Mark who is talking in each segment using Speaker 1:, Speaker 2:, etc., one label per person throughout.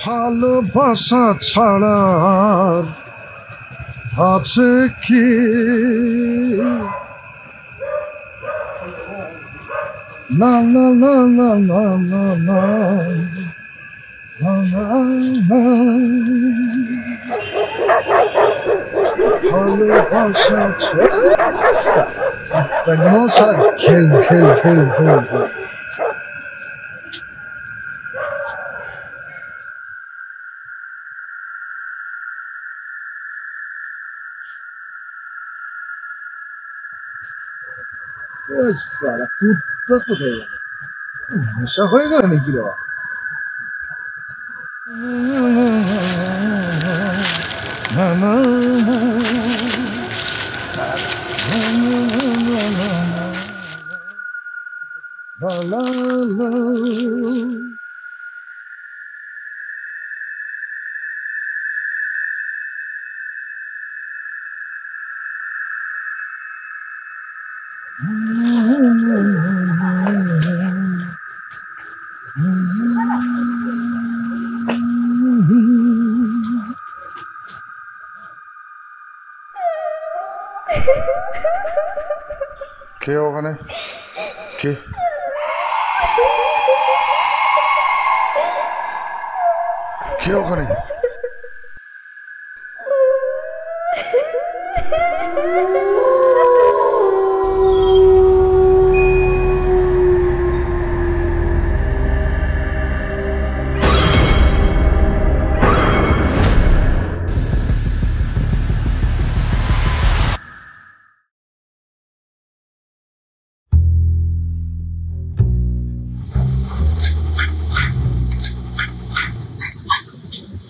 Speaker 1: ভালোবাসা ছাড়া আছে কি? না না না না না না না ভালোবাসা ছাড়া খেল খেল খেল খেল। সারা কুত্তা কোথায় গেল? নেশা হয়ে গেল নাকি রে? কে ওখানে? কে? কে ওখানে?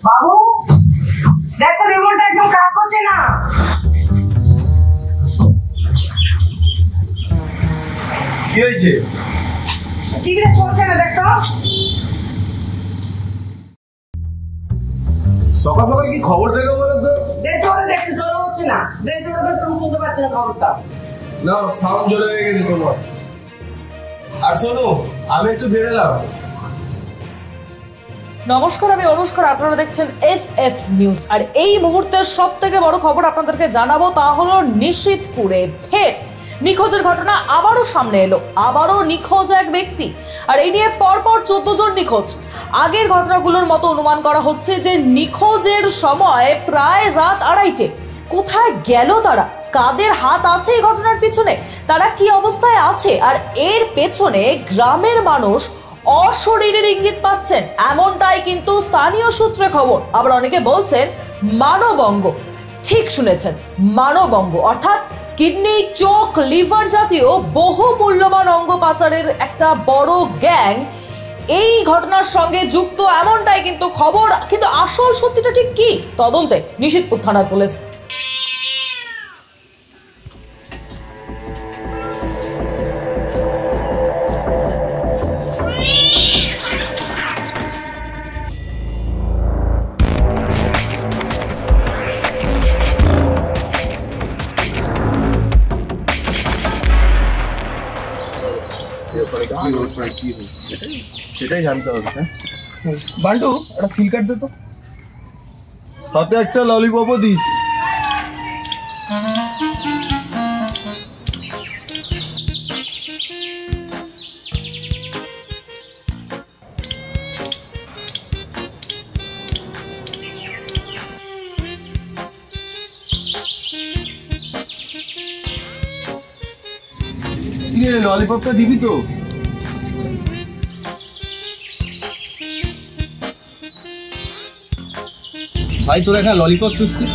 Speaker 2: বাবু দেখ তো, রিমোটটা একদম কাজ করছে না।
Speaker 3: কি হয়েছে?
Speaker 2: টিভিটা চলছে না, দেখ তো।
Speaker 3: সকাল সকাল কি খবর দেখো বলো তো?
Speaker 2: দেখ জোরে, দেখ জোরে হচ্ছে না। দেখ জোরে, দেখ তুমি শুনতে পাচ্ছ না খবরটা।
Speaker 3: না, সাউন্ড জোরে হয়ে গেছে তোমার। আর শোনো, আমি একটু বেরোলাম।
Speaker 4: নমস্কার, আমি অনুষ্কার, আপনারা দেখছেন SF নিউজ। আর এই মুহূর্তের সব থেকে বড় খবর আপনাদেরকে জানাবো, তা হলো নিশিতপুরে ফের নিখোঁজের ঘটনা আবারও সামনে এলো। আবারও নিখোঁজ এক ব্যক্তি, আর এই নিয়ে পরপর 14 জন নিখোঁজ। আগের ঘটনাগুলোর মতো অনুমান করা হচ্ছে যে নিখোঁজের সময় প্রায় রাত 2:30। কোথায় গেল তারা? কাদের হাত আছে এই ঘটনার পিছনে? তারা কি অবস্থায় আছে? আর এর পেছনে গ্রামের মানুষ অশরীরের ইঙ্গিত পাচ্ছেন, এমনটাই কিন্তু স্থানীয় সূত্রে খবর। আবার অনেকে বলছেন মানবঙ্গ। ঠিক শুনেছেন, মানবঙ্গ অর্থাৎ কিডনি, চোখ, লিভার জাতীয় বহু মূল্যবান অঙ্গ পাচারের একটা বড় গ্যাং এই ঘটনার সঙ্গে যুক্ত, এমনটাই কিন্তু খবর। কিন্তু আসল সত্যিটা ঠিক কি? তদন্তে নিশিতপুর থানার পুলিশ।
Speaker 3: সেটাই জানতে হবে।
Speaker 5: বান্টু, একটা সিল কার্ড দে তো।
Speaker 3: সাথে একটা ললিপপও দিস। ললিপপটা দিবি তো?
Speaker 5: ভাই তোরা এখানে ললিপপ চুষছিস?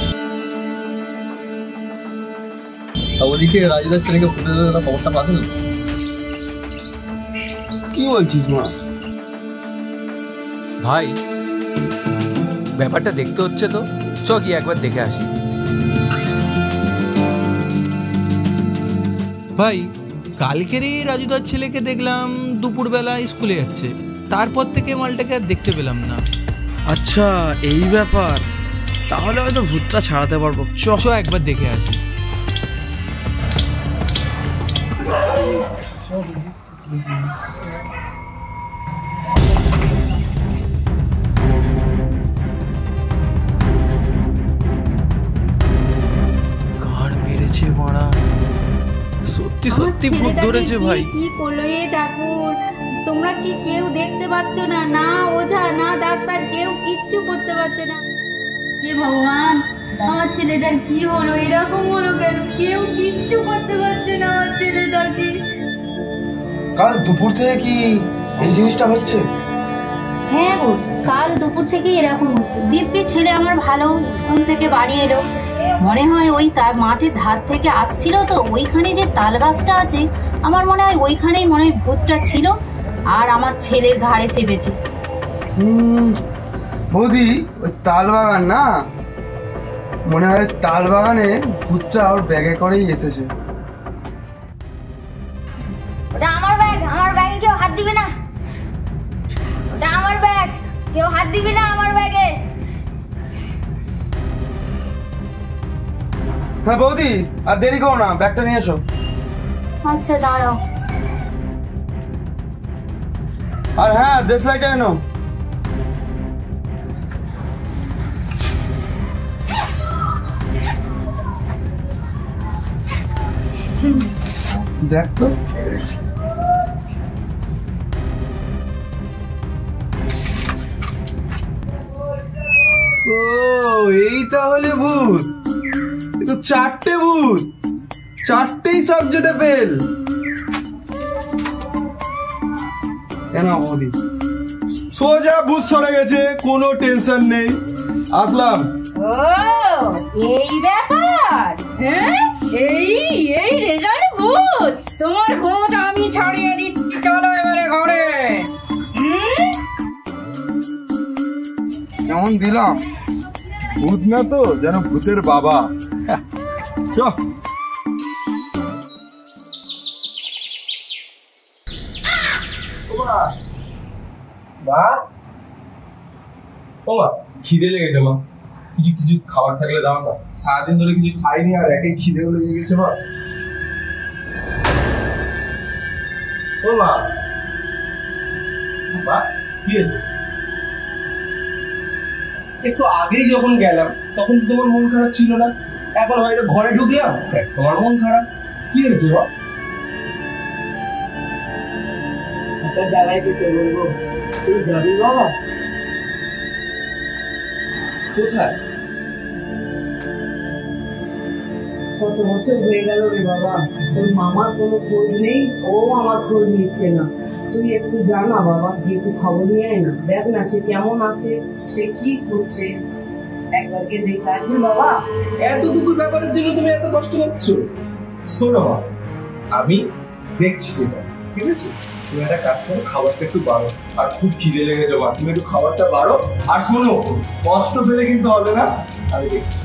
Speaker 5: ওদিকে রাজুদার ছেলেকে ফুটে দেওয়ার খবরটা পাসনি?
Speaker 3: কি বলছিস মা?
Speaker 6: ভাই ব্যাপারটা দেখতে হচ্ছে তো, চ গিয়ে একবার দেখে আসি।
Speaker 7: ভাই কালকেরই রাজুদার ছেলেকে দেখলাম দুপুরবেলা স্কুলে যাচ্ছে,
Speaker 6: তারপর থেকে মালটাকে আর দেখতে পেলাম না।
Speaker 7: আচ্ছা এই ব্যাপার, তাহলে হয়তো ভূতটা ছাড়াতে পারবো।
Speaker 6: চ একবার দেখে আসি। গাড় মেরেছে মারা, সত্যি সত্যি ভূত ধরেছে ভাই।
Speaker 8: কি করলো এ ঠাকুর? তোমরা কি কেউ দেখতে পাচ্ছ না? না ওঝা না ডাক্তার, কেউ কিচ্ছু করতে পারছে না। হে ভগবান, আমার ছেলেটার কি হলো? এরকম হলো কেন? কেউ কিচ্ছু করতে পারছে না আমার ছেলেটাকে।
Speaker 3: কাল দুপুর থেকে কি এই জিনিসটা হচ্ছে?
Speaker 8: হ্যাঁ গো, কাল দুপুর থেকে এরকম হচ্ছে। দিব্যি ছেলে আমার ভালো, স্কুল থেকে বাড়ি এলো, মনে হয় ওই তার মাঠের ধার থেকে আসছিল, তো ওইখানে যে তাল গাছটা আছে আমার মনে হয় ওইখানেই মনে হয় ভূতটা ছিল আর আমার ছেলের ঘাড়ে চেপেছে।
Speaker 3: বৌদি, ওই তাল বাগান না, মনে হয় তাল বাগানে ভূতটা ওর ব্যাগে করেই এসেছে।
Speaker 8: ওটা আমার ব্যাগ, আমার ব্যাগে কেউ হাত দিবে না। ওটা আমার ব্যাগ, কেউ হাত দিবে না আমার ব্যাগে।
Speaker 3: হ্যাঁ বৌদি, আর দেরি করো না, ব্যাগটা নিয়ে এসো।
Speaker 8: আচ্ছা দাঁড়াও।
Speaker 3: আর হ্যাঁ, দেশলাইটা এনো। দেখ তো, ও এই তাহলে ভূত। তো 4টে ভূত, 4টেই সাবজেক্টে ফেল। কেন বৌদি, সোজা ভূত সরে গেছে, কোনো টেনশন নেই। আসলাম।
Speaker 8: ও এই ব্যাপার, হ্যাঁ এই এই রেজাল্ট ভূত। তোমার ভূত আমি ছাড়িয়ে দিচ্ছি, চলো এবারে ঘরে।
Speaker 3: কেমন দিলাম? ভূত না তো, যেন ভূতের বাবা। চ খিদে লেগেছে মা, কিছু কিছু খাবার থাকলে দাও না। সারাদিন ধরে কিছু খাইনি আর একে খিদেও লেগে গেছে মা। ও মা, কি হয়েছে? একটু আগেই যখন গেলাম তখন তোমার মন খারাপ ছিল না, এখন হয়তো ঘরে ঢুকলাম তোমার মন খারাপ। কি হয়েছে বাবা?
Speaker 2: একটা জায়গায় যেতে বলবো, তুই যাবি বাবা?
Speaker 3: কোথায়?
Speaker 2: কত বছর হয়ে গেল রে বাবা, তোর মামার কোনো খোঁজ নেই, ও আমার খোঁজ নিচ্ছে না। তুই একটু জানা বাবা, গিয়ে একটু খবর নিয়ে আয় না, দেখ না সে কেমন আছে, সে কি করছে, একবারকে দেখতে আসবি বাবা।
Speaker 3: এতটুকু ব্যাপারের জন্য তুমি এত কষ্ট পাচ্ছ? শোনো মা, আমি দেখছি সেটা, ঠিক আছে? তুমি একটা কাজ করো, খাবারটা একটু বাড়ো। আর খুব খিদে লেগেছে মা, তুমি একটু খাবারটা বাড়ো। আর শোনো, কষ্ট পেলে কিন্তু হবে না, আমি দেখছি।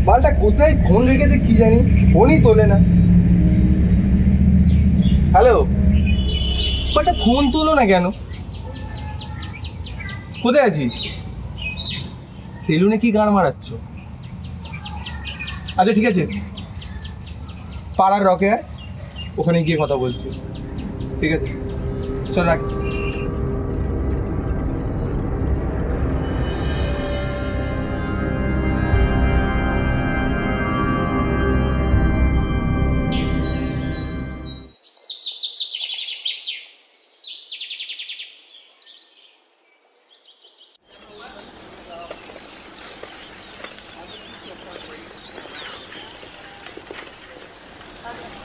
Speaker 3: মালটা কোথায় ফোন রেখেছে কি জানি, ফোনই তোলে না। হ্যালো, বাট ফোন তোলো না কেন? কোথায় আছিস? সেলুনে কি গান মারাচ্ছ? আচ্ছা ঠিক আছে, পাড়ার রকে ওখানে গিয়ে কথা বলছি, ঠিক আছে? চল রাখ।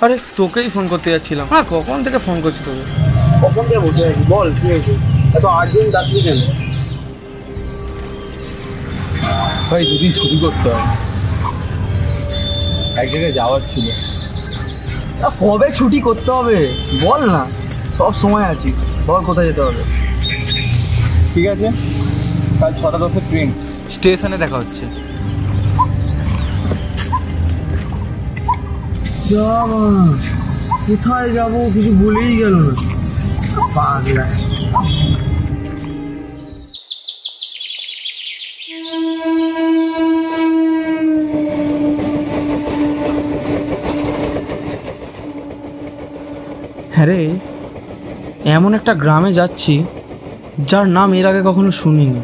Speaker 7: আরে তোকেই ফোন করতে যাচ্ছিলাম। হ্যাঁ কখন থেকে ফোন করছি তোকে?
Speaker 5: কখন থেকে বসে আছি, বল কি হয়েছে? এত আর্জেন্ট ডাকলি কেন?
Speaker 3: ভাই দুদিন ছুটি করতে হবে, এক জায়গায় যাওয়ার ছিল।
Speaker 5: কবে ছুটি করতে হবে বল না, সব সময় আছি, বল কোথায় যেতে হবে?
Speaker 3: ঠিক আছে, কাল 6:10 ট্রেন,
Speaker 6: স্টেশনে দেখা হচ্ছে।
Speaker 5: কোথায় যাব কিছু বলেই গেল না, পাগলা।
Speaker 7: হ্যাঁ রে, এমন একটা গ্রামে যাচ্ছি যার নাম এর আগে কখনো শুনিনি।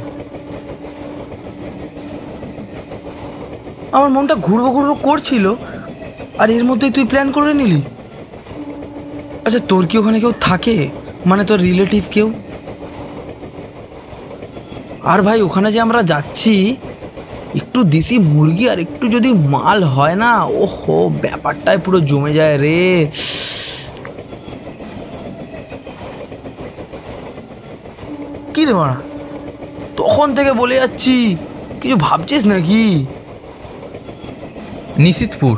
Speaker 7: আমার মনটা ঘুরবো ঘুরবো করছিল, আর এর মধ্যেই তুই প্ল্যান করে নিলি। আচ্ছা, তোর কি ওখানে কেউ থাকে, মানে তোর রিলেটিভ কেউ? আর ভাই, ওখানে যে আমরা যাচ্ছি, একটু দেশি মুরগি আর একটু যদি মাল হয় না, ওহো, ব্যাপারটাই পুরো জমে যায় রে। কি রে মারা, তখন থেকে বলে যাচ্ছি, কিছু ভাবছিস নাকি?
Speaker 9: নিশিতপুর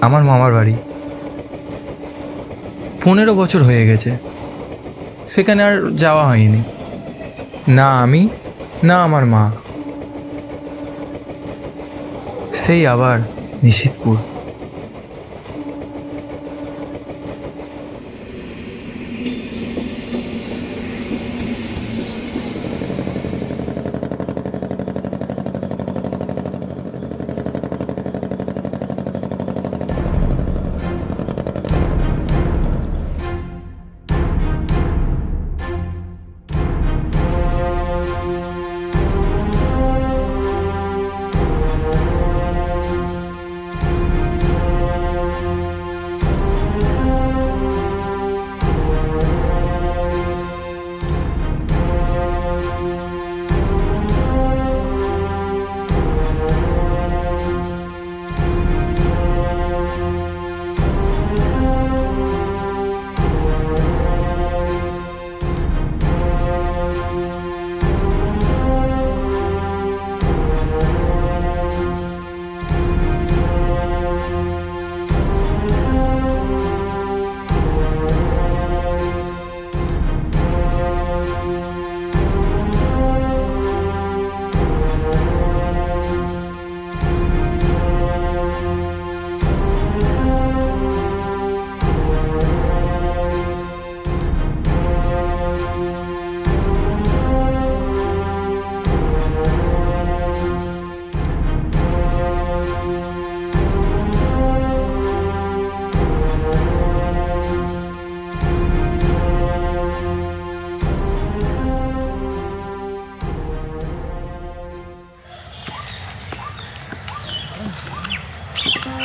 Speaker 9: আমার মামার বাড়ি। 15 বছর হয়ে গেছে, সেখানে আর যাওয়া হয়নি। না আমি, না আমার মা। সেই আবার নিশিতপুর।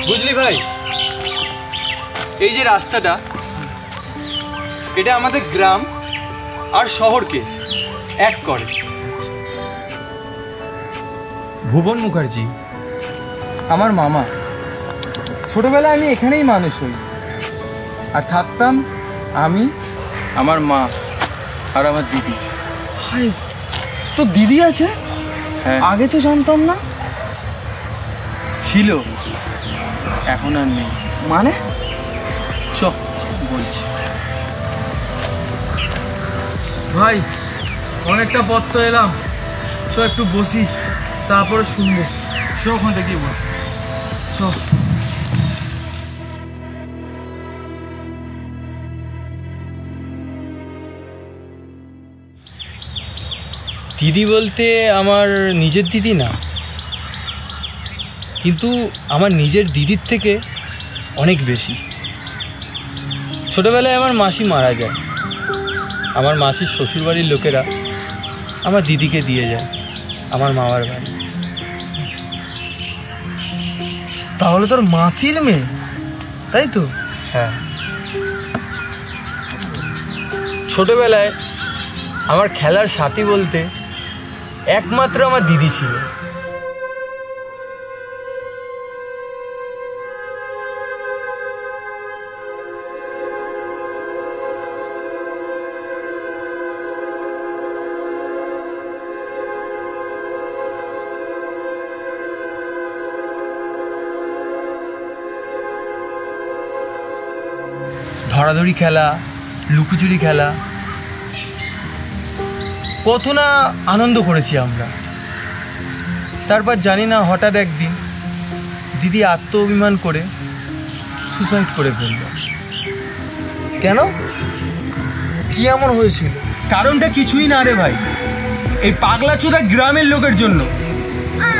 Speaker 6: বুঝলি ভাই, এই যে রাস্তাটা, এটা আমাদের গ্রাম আর শহরকে এক করে। ভুবন মুখার্জি আমার মামা। ছোটবেলায় আমি এখানেই মানুষ হই, আর থাকতাম আমি, আমার মা আর আমার দিদি।
Speaker 7: তো দিদি আছে?
Speaker 6: হ্যাঁ,
Speaker 7: আগে তো জানতাম না।
Speaker 6: ছিল, এখন আর নেই।
Speaker 7: মানে?
Speaker 6: চ বলছি।
Speaker 7: ভাই, অনেকটা পথ তো এলাম, চ একটু বসি, তারপরে শুনবো। চ ওখান থেকে বস, চ।
Speaker 6: দিদি বলতে আমার নিজের দিদি না, কিন্তু আমার নিজের দিদির থেকে অনেক বেশি। ছোটবেলায় আমার মাসি মারা যায়, আমার মাসির শ্বশুরবাড়ির লোকেরা আমার দিদিকে দিয়ে যায় আমার মামার বাড়ি।
Speaker 7: তাহলে তোর মাসির মেয়ে, তাই তো?
Speaker 6: হ্যাঁ। ছোটবেলায় আমার খেলার সাথী বলতে একমাত্র আমার দিদি ছিল। ধরাধরি খেলা, লুকোচুরি খেলা, কত না আনন্দ করেছি আমরা। তারপর জানি না, হঠাৎ একদিন দিদি আত্ম অভিমান করে সুসাইড করে ফেলল।
Speaker 5: কেন? কি এমন হয়েছিল?
Speaker 6: কারণটা কিছুই না রে ভাই, এই পাগলাচোদা গ্রামের লোকের জন্য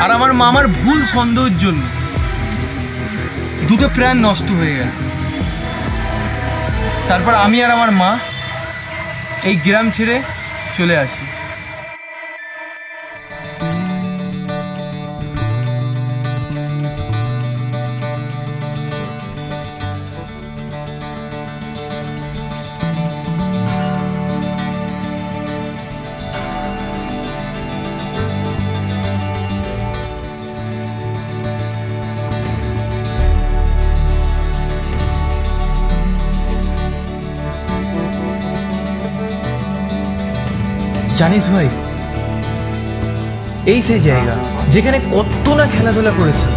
Speaker 6: আর আমার মামার ভুল সন্দেহের জন্য দুটো প্রাণ নষ্ট হয়ে গেল। তারপর আমি আর আমার মা এই গ্রাম ছেড়ে চলে আসি।
Speaker 9: জানিস ভাই, এই সেই জায়গা যেখানে কত না খেলাধুলা করেছি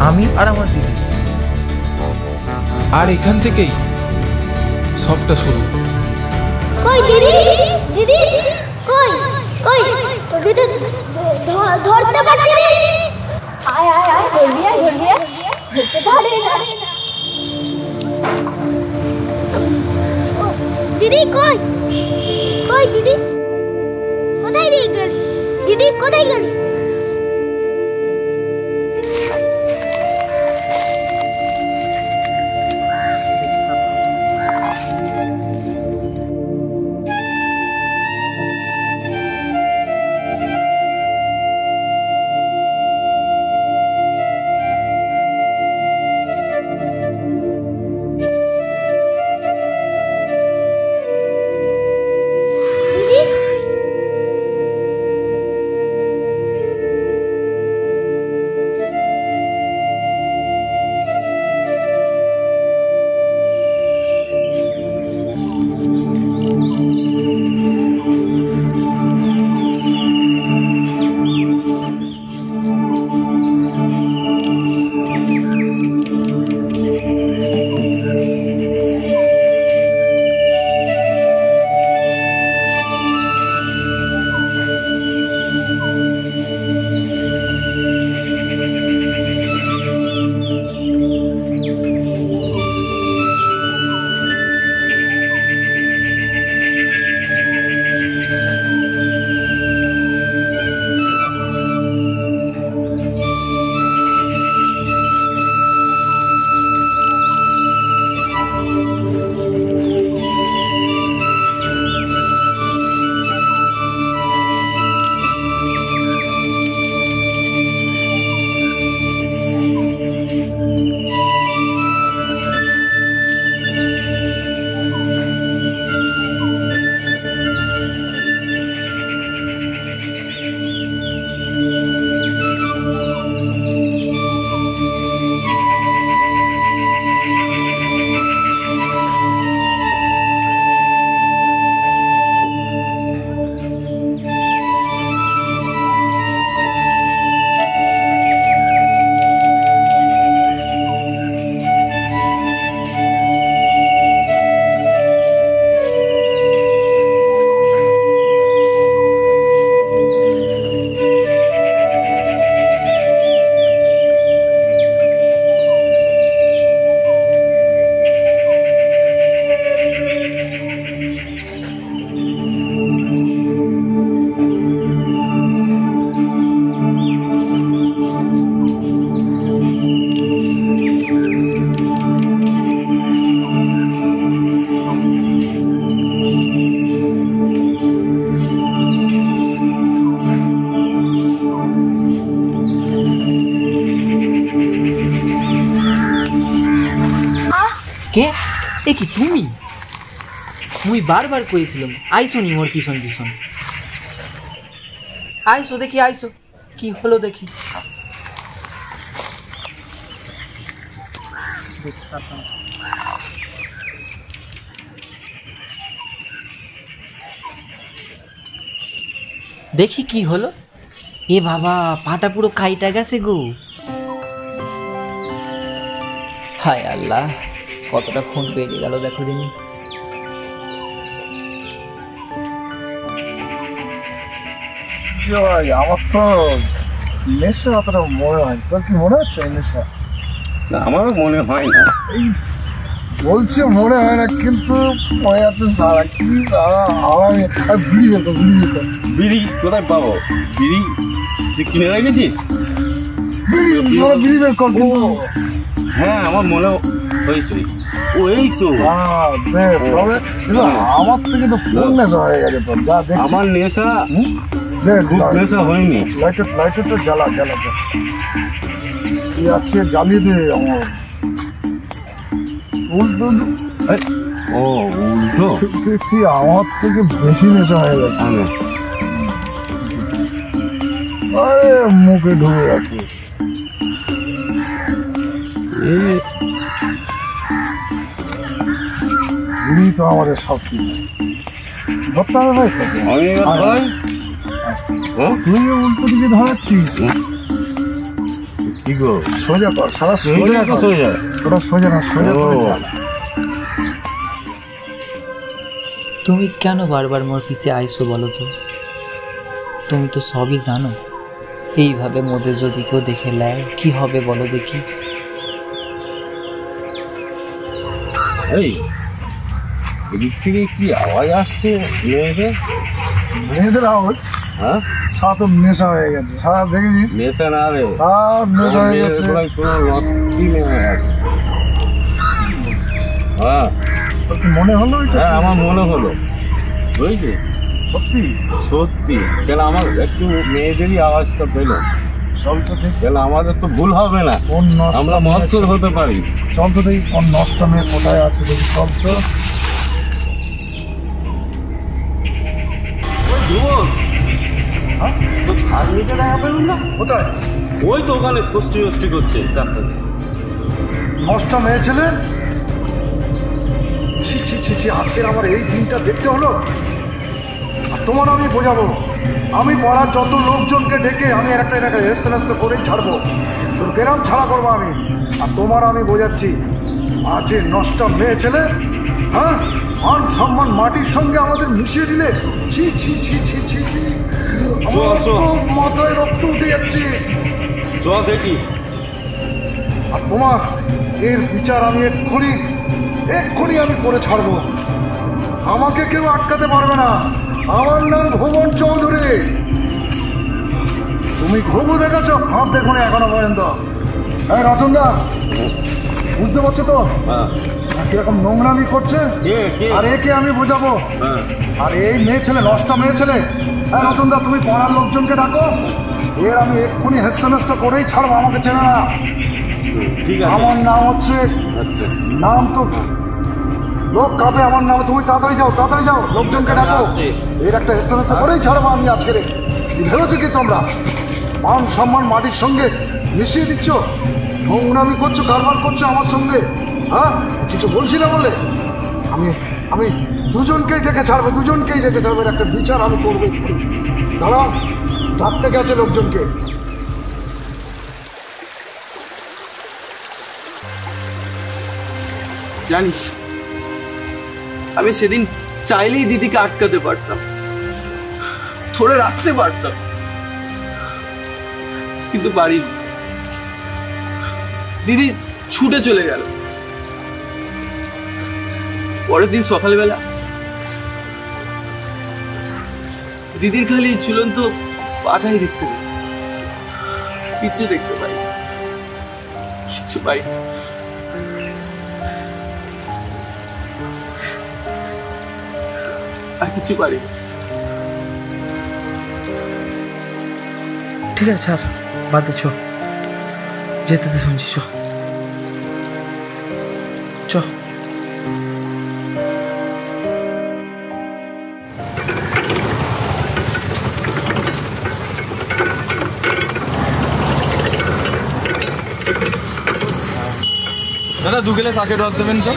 Speaker 9: আমি আর আমার দিদি, আর এখান থেকেই সবটা শুরু।
Speaker 10: কই দিদি? দিদি কই? কই তো দিদি ধরতে পারছি না। আয় আয় আয়, ধরবি আয়, ধরবি আয়, ধরতে পারে না। দিদি কই? কই দিদি? কোথায় রে গেল? দিদি কোথায় গেল?
Speaker 5: কে? এ কি তুমি? মুই বারবার কইছিলাম আইসো নি মোর পিছন পিছন। আইসো দেখি, আইসো কি হলো দেখি। দেখি কি হলো। এ বাবা, পাটা পুরো কাইটা গেছে গো। হায় আল্লাহ, কতটা খুন বেরিয়ে গেল দেখো দিনি।
Speaker 1: আমার তো নেশা অতটা মনে হয়, তোর কি মনে হচ্ছে নেশা?
Speaker 11: না, আমারও মনে হয় না।
Speaker 1: এই বলছে মনে হয় না, কিন্তু মনে আছে সারা কি সারা আরামে। বিড়ি বের কর, বিড়ি বের কর।
Speaker 11: বিড়ি কোথায় পাবো? বিড়ি তুই কিনে রেখেছিস?
Speaker 1: বিড়ি বের কর।
Speaker 11: হ্যাঁ, আমার মনে হয়েছে। ও এই তো
Speaker 1: আমার থেকে তো ফুল নেশা হয়ে গেছে তোর, যা দেখ।
Speaker 11: আমার নেশা খুব নেশা হয়নি।
Speaker 1: লাইটারটা জ্বালা জ্বালা তুই আজকে জ্বালিয়ে দে আমার উল্টো।
Speaker 11: ও উল্টো,
Speaker 1: তুই আমার থেকে বেশি নেশা হয়ে গেছে। আরে মুখে ঢুকে গেছে। বিড়ি তো আমাদের সব কিছু। ধরতে হবে ভাই তোকে। তুই উল্টো দিকে ধরাচ্ছিস।
Speaker 11: কি গো?
Speaker 1: সোজা কর, সারা সোজা কর। ওটা সোজা না, সোজা করে চালা।
Speaker 12: তুমি কেন বারবার মোর পিছে আইসো বলো তো? তুমি তো সবই জানো। এইভাবে মোদের যদি কেউ দেখে নেয় কি হবে বলো দেখি?
Speaker 11: এই এদিক থেকে কি আওয়াজ আসছে মেয়েদের?
Speaker 1: মেয়েদের আওয়াজ?
Speaker 11: হ্যাঁ,
Speaker 1: সারা তো নেশা হয়ে গেছে। সারা দেখেছিস?
Speaker 11: নেশা না রে,
Speaker 1: সব নেশা হয়ে গেছে।
Speaker 11: কোনো লস্কি নেমে গেছে। হ্যাঁ,
Speaker 1: তোর কি মনে হলো?
Speaker 11: হ্যাঁ, আমার মনে হলো। বুঝলি?
Speaker 1: সত্যি
Speaker 11: সত্যি। কেন আমার একটু মেয়েদেরই আওয়াজটা পেল।
Speaker 1: চল তো ঠিক,
Speaker 11: কেন আমাদের তো ভুল হবে না, আমরা মস্কর হতে পারি।
Speaker 1: চল তো দেখি কোন নষ্ট মেয়ে কোথায় আছে দেখি। চল তো। কোথায়?
Speaker 11: ওই তো ওখানে কষ্টি করছে।
Speaker 1: নষ্ট মেয়ে ছেলে? ছি ছি ছি ছি, আজকের আমার এই দিনটা দেখতে হলো। আর তোমার আমি বোঝাবো, আমি পাড়ার যত লোকজনকে ডেকে আমি একটা এলাকায় হেস্ত করেই ছাড়বো। তোর গ্রাম ছাড়া করবো আমি। আর তোমার আমি বোঝাচ্ছি, আজ নষ্ট মেয়ে ছেলে, হ্যাঁ, মান সম্মান মাটির সঙ্গে আমাদের মিশিয়ে দিলে। ছি ছি ছি ছি ছি ছি, আমার তো মাথায় রক্ত উঠে যাচ্ছে।
Speaker 11: চল দেখি।
Speaker 1: আর তোমার এর বিচার আমি এক্ষুনি আমি করে ছাড়বো। আমাকে কেউ আটকাতে পারবে না। আমার নাম ভুবন চৌধুরী। তুমি ঘুঘু দেখেছো? হাত দেখো না এখনো পর্যন্ত। হ্যাঁ রতনদা, বুঝতে পারছো তো কিরকম নোংরামি করছে? আর একে আমি বোঝাবো। আর এই মেয়ে ছেলে, নষ্ট মেয়ে ছেলে। হ্যাঁ রতনদা, তুমি পাড়ার লোকজনকে ডাকো। এর আমি এক্ষুনি হেস্ত করেই ছাড়বো। আমাকে চেনে না। আমার নাম হচ্ছে, নাম তো লোক কাঁপে আমার নাম। তুমি তাড়াতাড়ি যাও, লোকজনকে ডাকো। এর একটা হেস্ত করেই ছাড়বো আমি আজকে। ভেবেছো কি তোমরা? মান সম্মান মাটির সঙ্গে মিশিয়ে দিচ্ছ, নোংরামি করছো, কারবার করছো আমার সঙ্গে। হ্যাঁ, কিছু বলছি না বলে আমি দুজনকেই দেখে ছাড়বো। এর একটা বিচার আমি করবো। দাঁড়াও, ডাকতে গেছে লোকজনকে।
Speaker 7: জানিস, আমি সেদিন চাইলেই দিদিকে আটকাতে পারতাম, ধরে রাখতে পারতাম, কিন্তু পারিনি। দিদি ছুটে চলে গেল। পরের দিন সকালবেলা দিদির খালি ঝুলন্ত পাটাই দেখতে পাই, কিচ্ছু দেখতে পাই, কিচ্ছু পাই। আর কিছু পারি।
Speaker 5: ঠিক আছে স্যার, বাদ দে, যেতে শুনছি। চ
Speaker 7: দাদা 2 গ্লাস আখের রস দেবেন তো।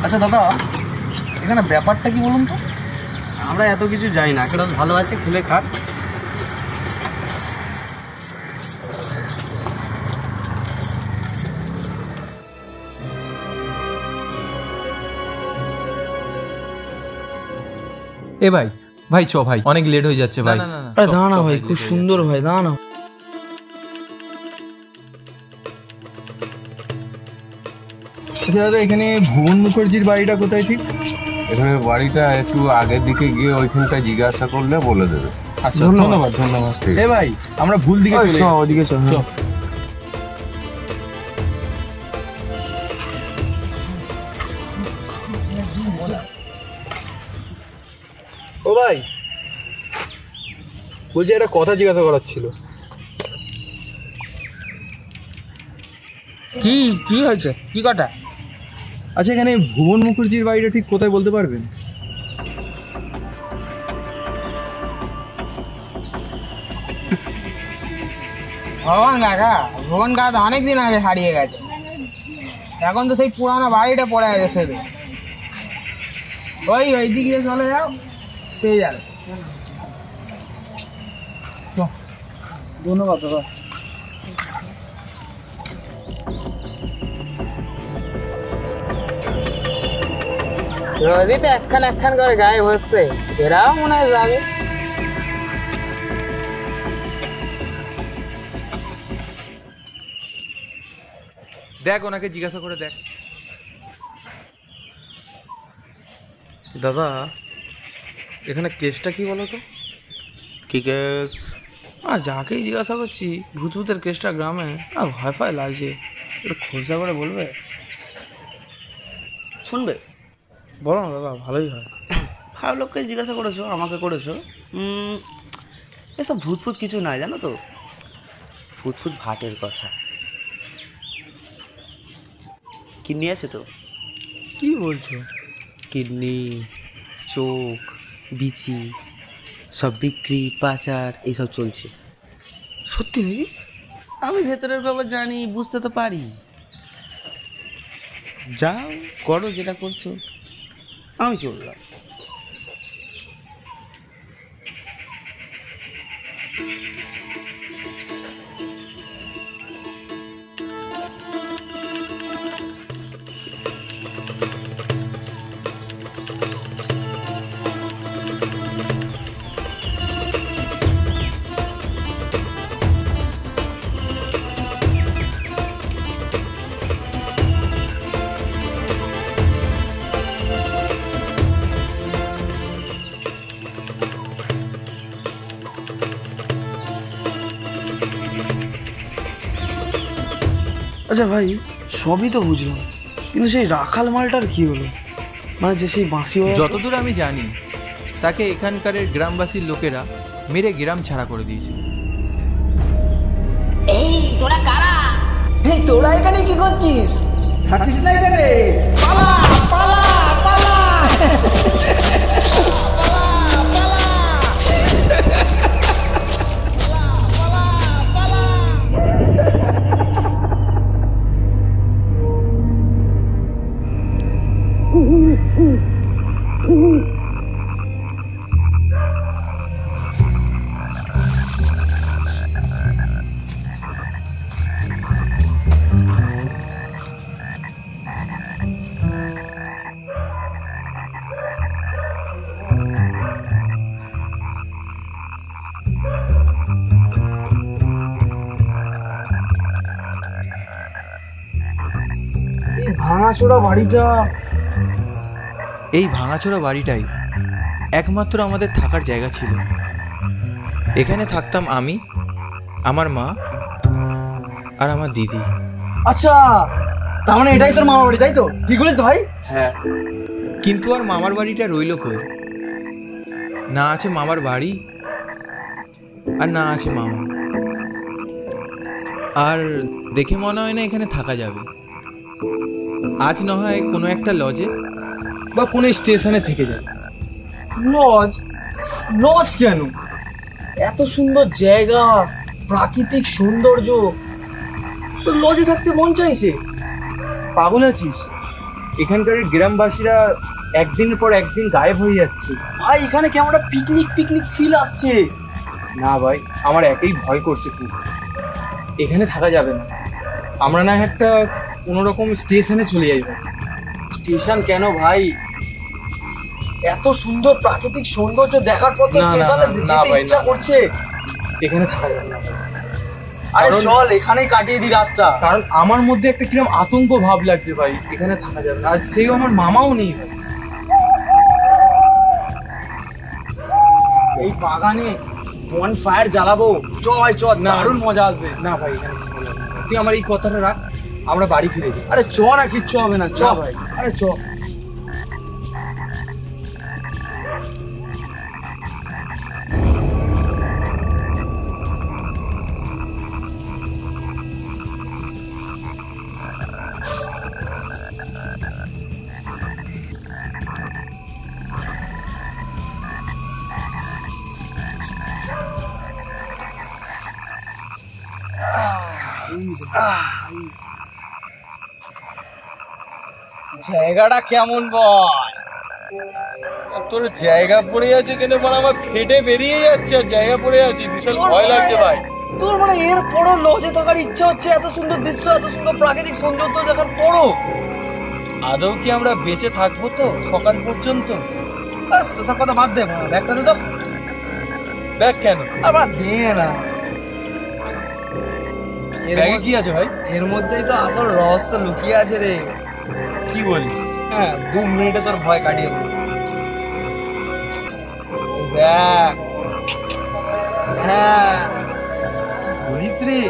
Speaker 5: আচ্ছা দাদা, এখানে ব্যাপারটা কি বলুন তো?
Speaker 13: আমরা এত কিছু যাই না, একটা ভালো আছে খুলে খাক।
Speaker 9: এ ভাই ভাই চ ভাই, অনেক লেট হয়ে যাচ্ছে ভাই।
Speaker 5: আরে দাঁড়া না ভাই, খুব সুন্দর ভাই, দাঁড়া না।
Speaker 14: দাদা এখানে ভুবন মুখার্জির বাড়িটা কোথায় ঠিক?
Speaker 15: এখানে বাড়িটা একটু আগের দিকে গিয়ে ওইখানটা জিজ্ঞাসা করলে বলে দেবে।
Speaker 14: আচ্ছা ধন্যবাদ ধন্যবাদ। এ ভাই আমরা ভুল দিকে চলে যাই।
Speaker 5: ওদিকে চ।
Speaker 14: ও ভাই বলছি একটা কথা জিজ্ঞাসা করার ছিল।
Speaker 5: কি হয়েছে, কি কথা?
Speaker 14: আচ্ছা এখানে ভুবন মুখার্জির বাড়িটা ঠিক কোথায় বলতে পারবেন?
Speaker 5: ভুবন কাকা তো অনেকদিন আগে হারিয়ে গেছে, এখন তো সেই পুরানো বাড়িটা পড়ে গেছে সেদিন। ওই দিকে চলে যাও, পেয়ে যাবে। ধন্যবাদ দাদা। রোজই তো একখান করে গায়ে বসছে, এরাও মনে হয় যাবে।
Speaker 9: দেখ ওনাকে জিজ্ঞাসা করে দেখ।
Speaker 5: দাদা এখানে কেসটা কি বলো তো?
Speaker 11: কি কেস?
Speaker 5: যাকেই জিজ্ঞাসা করছি ভূতের কেসটা গ্রামে ভয় ভয় লাগছে, একটু খোঁজা করে বলবে?
Speaker 11: শুনবে?
Speaker 5: বলো না দাদা, ভালোই হয়।
Speaker 11: ভালো লোককে জিজ্ঞাসা করেছো, আমাকে করেছো। এসব ভূত কিছু নাই জানো তো, ভূত ভাটের কথা। কিডনি আছে তো?
Speaker 5: কি বলছো?
Speaker 11: কিডনি, চোখ, বিচি সব বিক্রি পাচার এইসব চলছে।
Speaker 5: সত্যি নাকি?
Speaker 11: আমি ভেতরের ব্যাপার জানি, বুঝতে তো পারি। যাও করো যেটা করছো, আমি চললাম।
Speaker 5: আচ্ছা ভাই, সবই তো বুঝলাম, কিন্তু সেই রাখাল মালটার কি হলো? মানে যে সেই বাঁশি,
Speaker 9: যতদূর আমি জানি তাকে এখানকার গ্রামবাসীর লোকেরা মেরে গ্রাম ছাড়া করে দিয়েছে।
Speaker 16: এই তোরা কারা? এই তোরা এখানে কি করছিস? থাকিস না এখানে, পালা পালা পালা।
Speaker 5: ভাঙাচোরা বাড়িটা,
Speaker 9: এই ভাঙাচোরা বাড়িটাই একমাত্র আমাদের থাকার জায়গা ছিল। এখানে থাকতাম আমি, আমার মা আর আমার দিদি।
Speaker 5: আচ্ছা তার মানে এটাই তোর মামার বাড়ি, তাই তো? কি বলিস তো ভাই?
Speaker 9: হ্যাঁ, কিন্তু আর মামার বাড়িটা রইল কই? না আছে মামার বাড়ি আর না আছে মামা। আর দেখে মনে হয় না এখানে থাকা যাবে। আজ না হয় কোনো একটা লজে বা কোনো স্টেশনে থেকে যাবে।
Speaker 5: লজ? লজ কেন? এত সুন্দর জায়গা, প্রাকৃতিক সৌন্দর্য, তো লজে থাকতে মন চাইছে? পাগল আছিস?
Speaker 6: এখানকার গ্রামবাসীরা একদিনের পর একদিন গায়েব হয়ে যাচ্ছে।
Speaker 5: ভাই এখানে কেমন একটা পিকনিক ফিল আসছে।
Speaker 6: না ভাই, আমার একেই ভয় করছে খুব। এখানে থাকা যাবে না, আমরা না একটা কোনোরকম স্টেশনে চলে যাই। ভাই
Speaker 5: স্টেশন কেন ভাই? এত সুন্দর প্রাকৃতিক সৌন্দর্য দেখার পর তো স্টেশনে যেতে ইচ্ছা করছে।
Speaker 6: এখানে থাকা যাবে না।
Speaker 5: আরে চল এখানেই কাটিয়ে দিই রাতটা।
Speaker 6: কারণ আমার মধ্যে একটা কিরকম আতঙ্ক ভাব লাগছে ভাই, এখানে থাকা যাবে না। আর সেও আমার মামাও নেই ভাই।
Speaker 5: এই বাগানে বন ফায়ার জ্বালাবো, চ ভাই চ, দারুণ মজা আসবে।
Speaker 6: না ভাই এখানে থাকা যাবে না। তুই আমার এই কথাটা রাখ, আমরা বাড়ি ফিরে যাই।
Speaker 5: আরে চ না, কিচ্ছু হবে না, চ ভাই। আরে চ।
Speaker 7: জায়গাটা কেমন বল? তোর জায়গা পড়ে আছে কেন? মানে আমার খেটে বেরিয়ে যাচ্ছে আর জায়গা পড়ে আছে, বিশাল ভয় লাগছে ভাই।
Speaker 5: তোর মানে এর পরও লজে থাকার ইচ্ছা হচ্ছে? এত সুন্দর দৃশ্য, এত সুন্দর প্রাকৃতিক সৌন্দর্য দেখার পরও
Speaker 7: আদৌ কি আমরা বেঁচে থাকবো তো সকাল পর্যন্ত?
Speaker 5: সব কথা বাদ দে, ব্যাগটা দে তো।
Speaker 7: ব্যাগ কেন?
Speaker 5: আবার দে না।
Speaker 7: ব্যাগে কি আছে ভাই?
Speaker 5: এর মধ্যেই তো আসল রহস্য লুকিয়ে আছে রে।
Speaker 7: কি বলিস?
Speaker 5: হ্যাঁ, 2 মিনিটে তোর ভয় কাটিয়ে দেবো। দেখ, হ্যাঁ বলিস রে।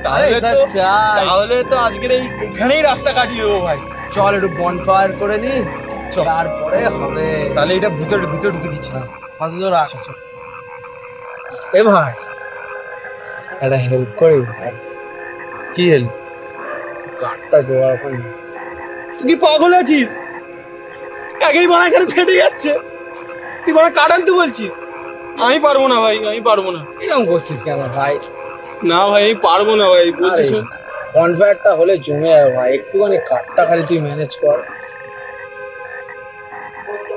Speaker 7: তাহলে তো আজকের এইখানেই রাতটা কাটিয়ে দেবো ভাই।
Speaker 5: চল একটু বনফায়ার করে নি, তারপরে হবে।
Speaker 7: তাহলে এটা ভিতরে ঢুকে দিচ্ছি না,
Speaker 5: ফাঁসলো রাখ।
Speaker 7: এ ভাই একটা হেল্প করে ভাই। কি হেল্প?
Speaker 5: কাঠটা জোগাড় করে।
Speaker 7: তুই কি পাগল আছিস? আগেই বানা এখানে ফেটে যাচ্ছে, তুই বানা কাঠ আনতে বলছিস? আমি পারবো না ভাই, আমি পারবো না।
Speaker 5: এরকম করছিস কেন ভাই?
Speaker 7: না ভাই আমি পারবো না ভাই, বলছিস।
Speaker 5: বনফায়ারটা হলে জমে যাবে ভাই, একটুখানি কাঠটা খালি তুই ম্যানেজ কর।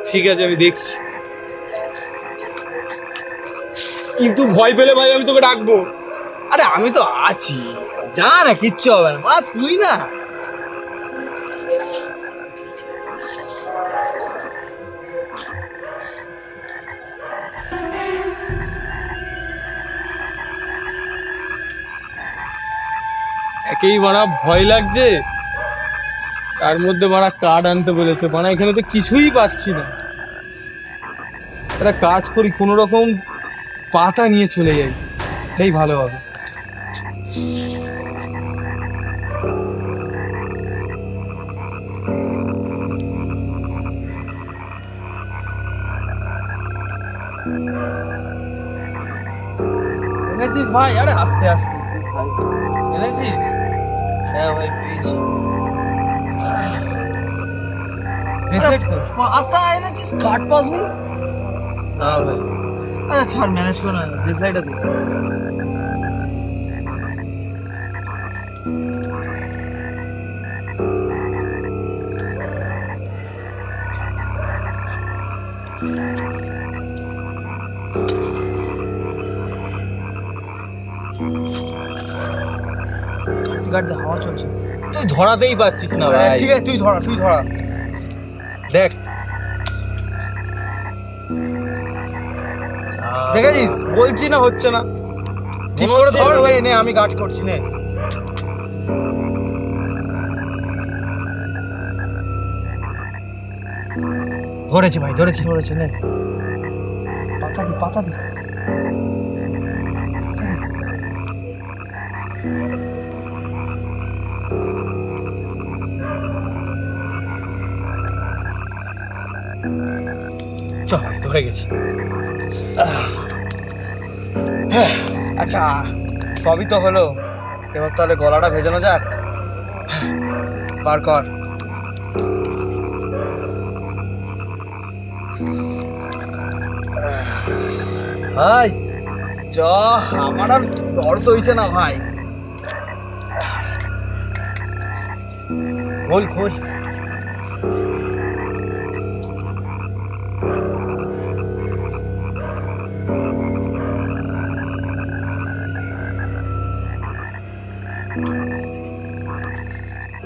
Speaker 7: ঠিক আছে আমি দেখছি, কিন্তু ভয় পেলে ভাই আমি তোকে ডাকবো।
Speaker 5: আরে আমি তো আছি, যা না, কিচ্ছু হবে না। তুই না
Speaker 7: একেই বাড়া ভয় লাগছে, তার মধ্যে বাড়া কাঠ আনতে বলেছে। বাড়া এখানে তো কিছুই পাচ্ছি না। একটা কাজ করি, কোনো রকম পাতা নিয়ে চলে যাই, এটাই ভালো হবে।
Speaker 5: এনেছিস ভাই? আরে আস্তে আস্তে ভাই, এনেছিস? হ্যাঁ ভাই পেয়েছি। পাতা এনেছিস, কাঠ পাসনি? না ভাই। আচ্ছা ছাড়, ম্যানেজ কর না, ডিসাইডটা দে। হাওয়া চলছে,
Speaker 7: তুই ধরাতেই পারছিস না ভাই।
Speaker 5: ঠিক আছে তুই ধরা
Speaker 7: দেখ,
Speaker 5: দেখেছিস? বলছি না হচ্ছে না, ঠিক করে ধর। নে আমি গাছ করছি, নে। ধরেছি ভাই, ধরেছি, নে। পাতা দি। চল, ধরে গেছি। আচ্ছা সবই তো হলো, এবার তাহলে গলাটা ভেজানো যাক। বার কর। ভাই আমার আর তর্স হইছে না ভাই। খোল খোল।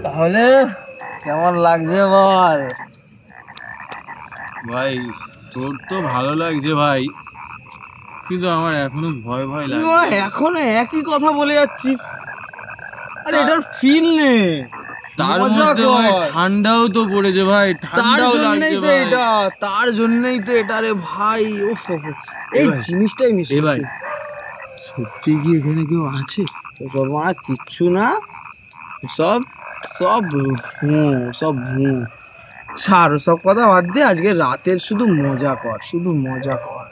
Speaker 5: তাহলে কেমন লাগছে বল?
Speaker 7: ভাই তোর তো ভালো লাগছে ভাই, কিন্তু আমার এখনো ভয় ভয় লাগে।
Speaker 5: এখনো একই কথা বলে যাচ্ছিস? আরে এটার ফিল নে।
Speaker 7: তার মধ্যে ভাই ঠান্ডাও তো পড়েছে ভাই, ঠান্ডাও লাগছে ভাই।
Speaker 5: এটা তার জন্যই তো এটা রে ভাই। ওফ এই জিনিসটাই মিস
Speaker 7: এ ভাই সত্যি কি এখানে কেউ আছে?
Speaker 5: বাবা কিচ্ছু না, সব সব সব ছাড়, সব কথা বাদ দে। আজকে রাতের শুধু মজা কর, শুধু মজা কর।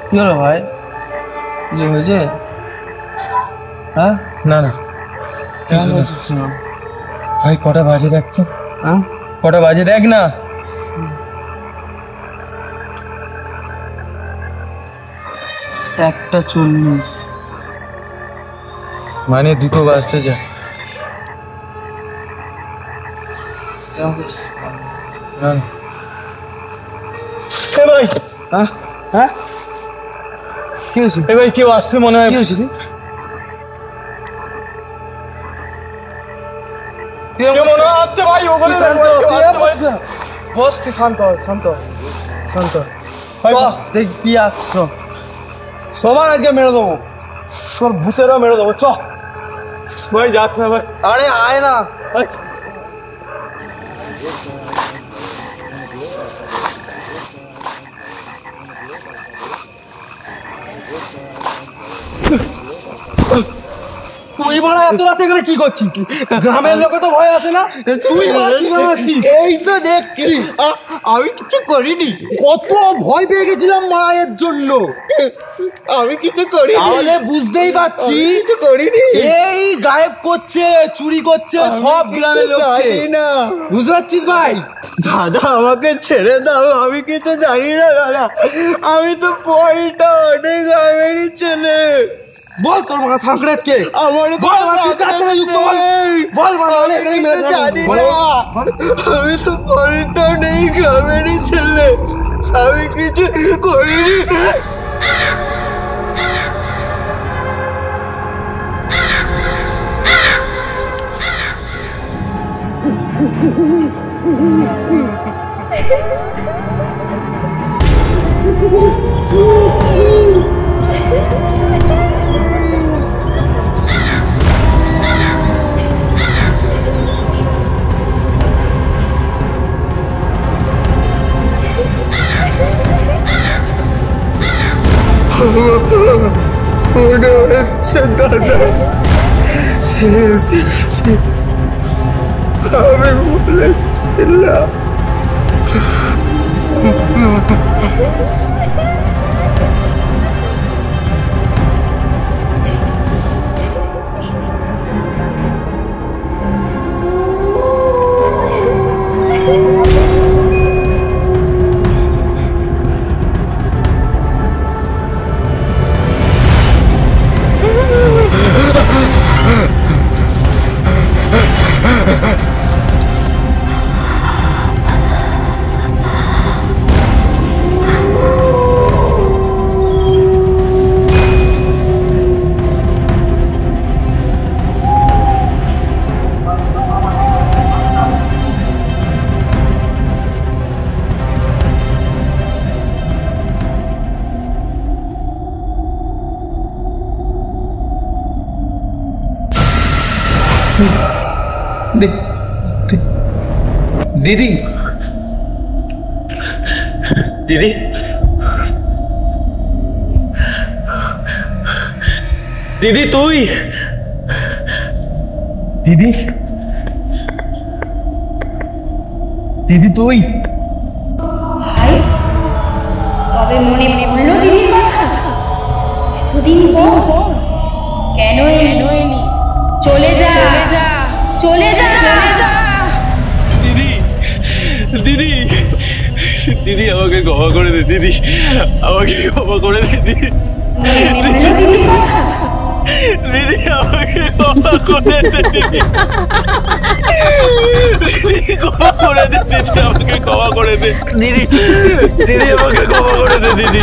Speaker 5: কি হলো ভাই? যে হয়েছে? হ্যাঁ
Speaker 7: না না ভাই, কটা বাজে দেখ তো।
Speaker 5: হ্যাঁ
Speaker 7: কটা বাজে দেখ না।
Speaker 5: একটা 40
Speaker 7: মানে 2টো বাজতে যা। ভাই
Speaker 5: হ্যাঁ হ্যাঁ কি হয়েছে?
Speaker 7: ভাই কেউ আসছে মনে হয়।
Speaker 5: কি হয়েছে? বস তুই শান্ত শান্ত শান্ত। দেখ কি আসছ, সবার আজকে মেরে দেবো, তোর ভুসেরও মেরে দেবো। চ
Speaker 7: ভাই যাচ্ছে ভাই।
Speaker 5: আরে আয় না। তুই বড় এত রাতে এখানে কি করছিস? গ্রামের লোকে তো ভয় আছে না? তুই কি করছিস? এই তো দেখছি আমি কিছু করিনি। কত ভয় পেয়ে গেছিলাম মায়ের জন্য। আমি কিছু করিনি। তাহলে বুঝতেই পারছি করিনি। এই গায়েব করছে, চুরি করছে সব গ্রামের লোক না। বুঝতে পারছিস ভাই? দাদা আমাকে ছেড়ে দাও, আমি কিছু জানি না দাদা। আমি তো পয়টা অনেক গ্রামেরই ছেলে। বল তোর মা সাংক্রাত কে? আমার বল জানি না। আমি তো পয়টা নেই, গ্রামেরই ছেলে। আমি কিছু করিনি। মনে হচ্ছে দাদা আমি বলেছিলাম।
Speaker 7: দিদি দিদি দিদি তুই দিদি দিদি তুই
Speaker 8: ভাই তবে মনে পড়লো দিদির কথা? এতদিন পর কেন এলি? চলে যা চলে যা
Speaker 7: দিদি দিদি দিদি আমাকে ক্ষমা করে দে দিদি, আমাকে ক্ষমা করে দে দিদি, দিদি আমাকে ক্ষমা করে দে দিদি, দিদি ক্ষমা করে দে দিদি, আমাকে ক্ষমা করে দে দিদি, দিদি আমাকে ক্ষমা করে দে দিদি।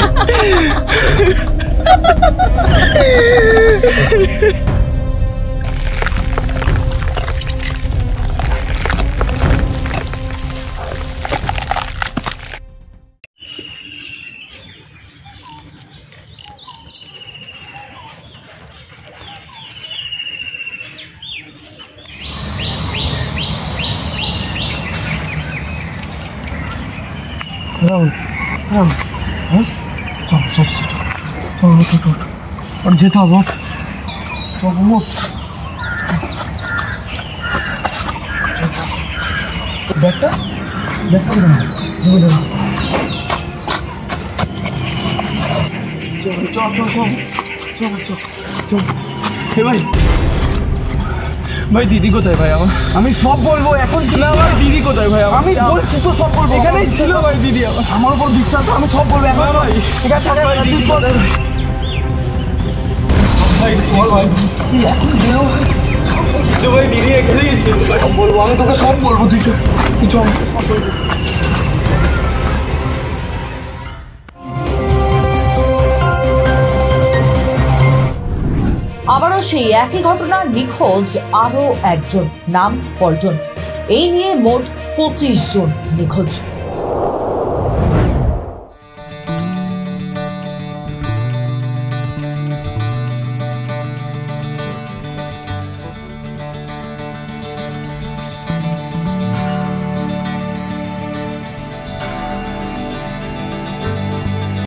Speaker 5: और जेता बहुत तो वो बैठा बैठा चल चल चल चल चल चल हे भाई ভাই দিদি কোথায় ভাই আমার? আমি সব বলবো এখন। না ভাই দিদি কোথায় ভাই? আমি বলছি তো সব বলবো। এখানেই ছিল ভাই দিদি আমার উপর বিশ্বাস, আমি সব বলবো এখন। ভাই এখানে থাকে ভাই দিদি চল ভাই বল ভাই তুই এখন বেরো তো ভাই দিদি এখানেই ছিল সব বলবো, আমি তোকে সব বলবো, তুই চল তুই চল সব বলবো।
Speaker 4: আবারও সেই একই ঘটনা, নিখোঁজ আরো একজন, নাম পল্টন। এই নিয়ে মোট 25 জন নিখোঁজ।